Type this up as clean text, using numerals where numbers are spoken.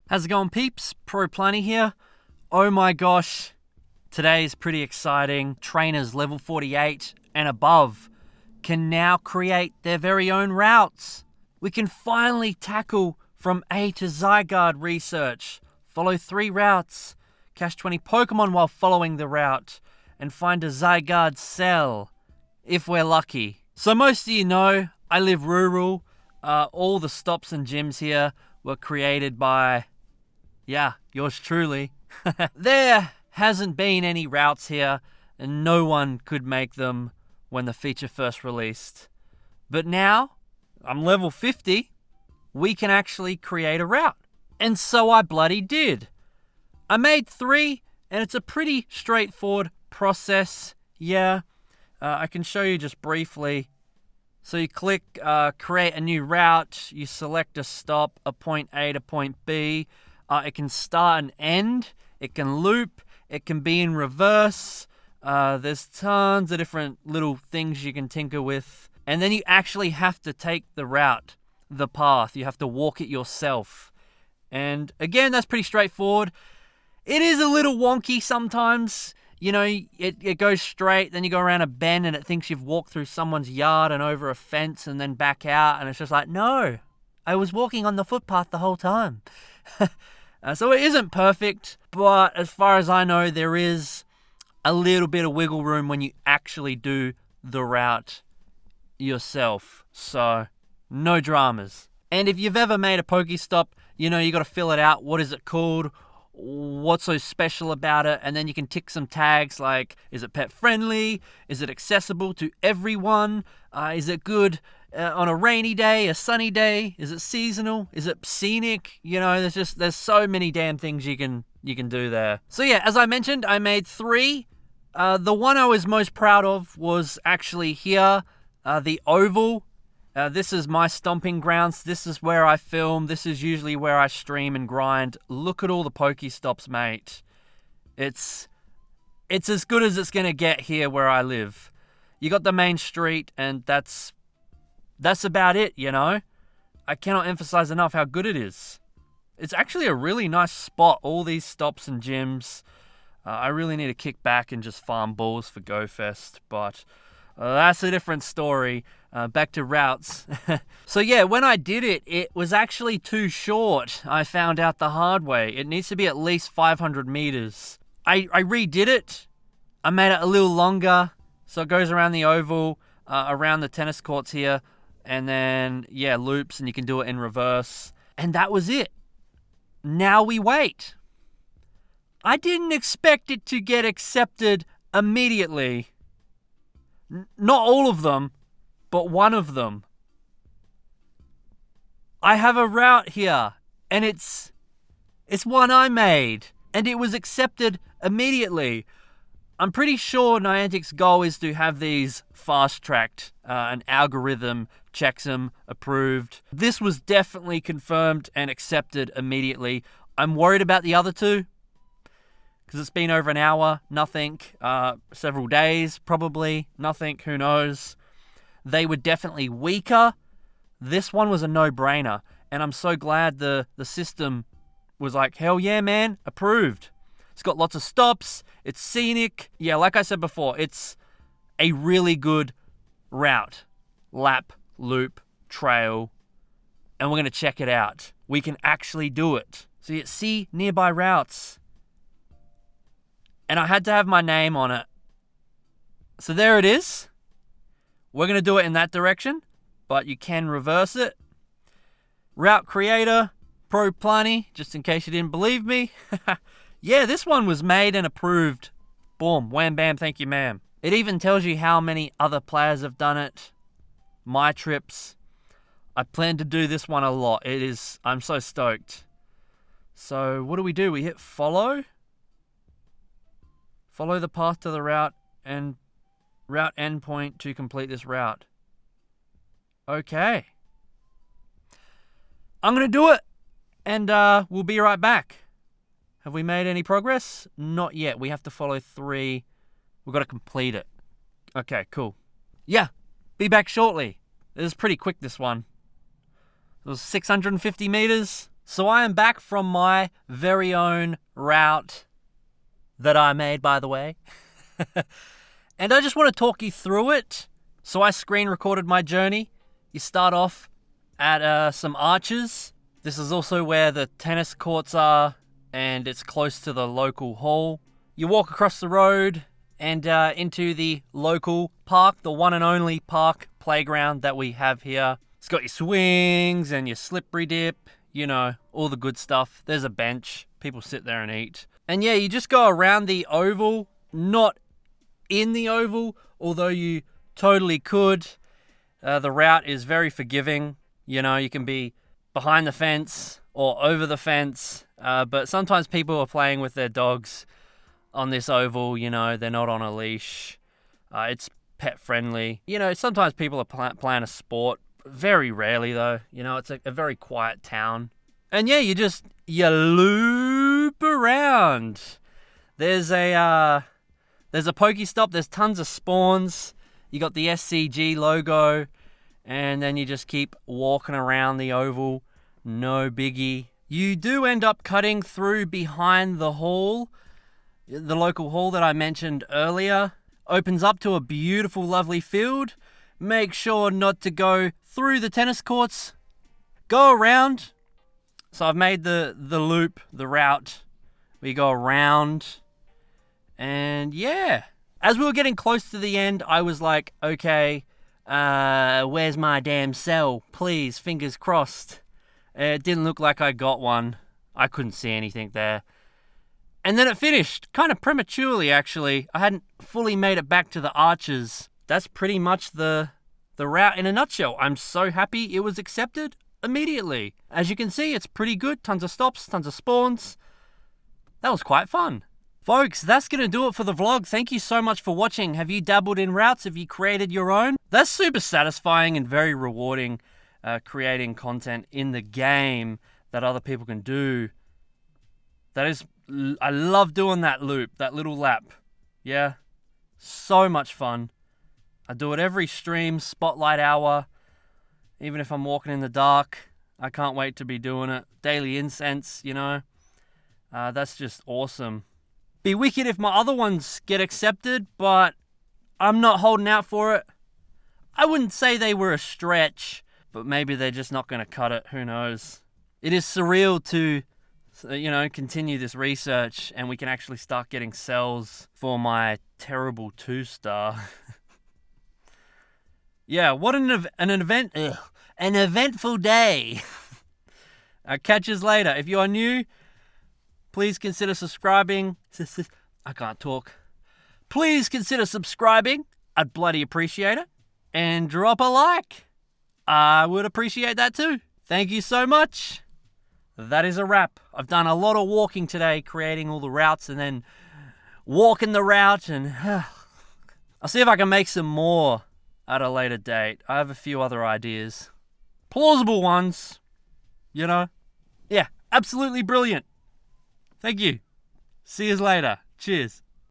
How's it going, peeps? ProPlanty here. Oh my gosh, today is pretty exciting. Trainers level 48 and above can now create their very own routes. We can finally tackle from A to Zygarde research, follow 3 routes, catch 20 Pokemon while following the route, and find a Zygarde cell, if we're lucky. So most of you know, I live rural. All the stops and gyms here were created by yours truly. There hasn't been any routes here, and no one could make them when the feature first released. But now, I'm level 50, we can actually create a route. And so I bloody did. I made 3, and it's a pretty straightforward process. I can show you just briefly. So you click create a new route, you select a stop, a point A to point B. It can start and end, it can loop, it can be in reverse. There's tons of different little things you can tinker with. And then you actually have to take the route, the path. You have to walk it yourself. And again, that's pretty straightforward. It is a little wonky sometimes. You know, it goes straight, then you go around a bend and it thinks you've walked through someone's yard and over a fence and then back out. And it's just like, no, I was walking on the footpath the whole time. So it isn't perfect, but as far as I know, there is a little bit of wiggle room when you actually do the route yourself. So no dramas. And if you've ever made a Pokestop, you know you got to fill it out. What is it called? What's so special about it? And then you can tick some tags like, is it pet friendly? Is it accessible to everyone? Is it good on a rainy day, a sunny day? Is it seasonal? Is it scenic? You know, there's so many damn things you can do there. So yeah, as I mentioned, I made 3. The one I was most proud of was actually here, the oval. This is my stomping grounds. This is where I film. This is usually where I stream and grind. Look at all the Pokestops, mate. It's as good as it's gonna get here where I live. You got the main street, and that's about it, you know? I cannot emphasize enough how good it is. It's actually a really nice spot, all these stops and gyms. I really need to kick back and just farm balls for GoFest, but that's a different story. Back to routes. So yeah, when I did it, it was actually too short. I found out the hard way. It needs to be at least 500 meters. I redid it. I made it a little longer, so it goes around the oval, around the tennis courts here, and then, loops, and you can do it in reverse. And that was it. Now we wait. I didn't expect it to get accepted immediately. Not all of them, but one of them. I have a route here, and it's one I made, and it was accepted immediately. I'm pretty sure Niantic's goal is to have these fast-tracked. An algorithm checks them, approved. This was definitely confirmed and accepted immediately. I'm worried about the other 2, because it's been over an hour, nothing. Several days, probably, nothing, who knows. They were definitely weaker. This one was a no-brainer, and I'm so glad the system was like, hell yeah, man, approved. It's got lots of stops, it's scenic. Yeah, like I said before, it's a really good route. Lap, loop, trail, and we're going to check it out. We can actually do it. So you see nearby routes. And I had to have my name on it. So there it is. We're going to do it in that direction, but you can reverse it. Route creator, ProPlanty, just in case you didn't believe me. Yeah, this one was made and approved. Boom, wham bam, thank you ma'am. It even tells you how many other players have done it. My trips. I plan to do this one a lot. I'm so stoked. So what do? We hit follow. Follow the path to the route and route endpoint to complete this route. Okay. I'm going to do it, and we'll be right back. Have we made any progress? Not yet. We have to follow 3. We've got to complete it. Okay, cool. Yeah, be back shortly. It was pretty quick, this one. It was 650 meters. So I am back from my very own route that I made, by the way. And I just want to talk you through it. So I screen recorded my journey. You start off at some arches. This is also where the tennis courts are, and it's close to the local hall. You walk across the road and into the local park, the one and only park playground that we have here. It's got your swings and your slippery dip, you know, all the good stuff. There's a bench. People sit there and eat. And yeah, you just go around the oval, not in the oval, although you totally could. The route is very forgiving. You know, you can be behind the fence or over the fence, but sometimes people are playing with their dogs on this oval. You know, they're not on a leash. It's pet friendly. You know, sometimes people are playing a sport. Very rarely though. You know, it's a very quiet town. And yeah, you loop around. There's a Pokestop. There's tons of spawns. You got the SCG logo, and then you just keep walking around the oval. No biggie. You do end up cutting through behind the hall. The local hall that I mentioned earlier opens up to a beautiful, lovely field. Make sure not to go through the tennis courts. Go around. So I've made the loop, the route. We go around. And yeah. As we were getting close to the end, I was like, okay, where's my damn cell? Please, fingers crossed. It didn't look like I got one. I couldn't see anything there. And then it finished, kind of prematurely actually. I hadn't fully made it back to the arches. That's pretty much the route in a nutshell. I'm so happy it was accepted immediately. As you can see, it's pretty good. Tons of stops, tons of spawns. That was quite fun. Folks, that's going to do it for the vlog. Thank you so much for watching. Have you dabbled in routes? Have you created your own? That's super satisfying and very rewarding, creating content in the game that other people can do. I love doing that loop, that little lap. Yeah, so much fun. I do it every stream, spotlight hour. Even if I'm walking in the dark, I can't wait to be doing it. Daily incense, you know. That's just awesome. Be wicked if my other ones get accepted, but I'm not holding out for it. I wouldn't say they were a stretch, but maybe they're just not going to cut it. Who knows? It is surreal to, you know, continue this research and we can actually start getting cells for my terrible 2-star. Yeah, what an eventful day. I'll catch you later. If you are new, please consider subscribing. I can't talk. Please consider subscribing. I'd bloody appreciate it. And drop a like. I would appreciate that too. Thank you so much. That is a wrap. I've done a lot of walking today, creating all the routes and then walking the route. And I'll see if I can make some more at a later date. I have a few other ideas. Plausible ones. You know? Yeah, absolutely brilliant. Thank you. See you later. Cheers.